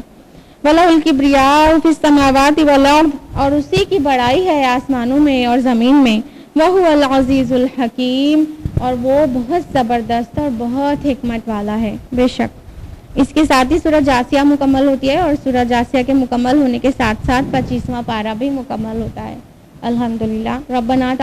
وَلَهُ الْكِبْرِيَاءُ فِي السَّمَاوَاتِ وَالْأَرْضِ, اور اسی کی بڑائی ہے آسمانوں میں اور زمین میں. وَهُوَ الْعَزِيزُ الْحَكِيمُ, اور وہ بہت زبردست اور بہت حکمت والا ہے. بے شک اس کے ساتھ ہی سورہ جاسیہ مکمل ہوتی ہے, اور سورہ جاسیہ کے مکمل ہونے کے ساتھ ساتھ 25واں پارہ بھی مکمل ہوتا ہے. الحمدللہ. ربنا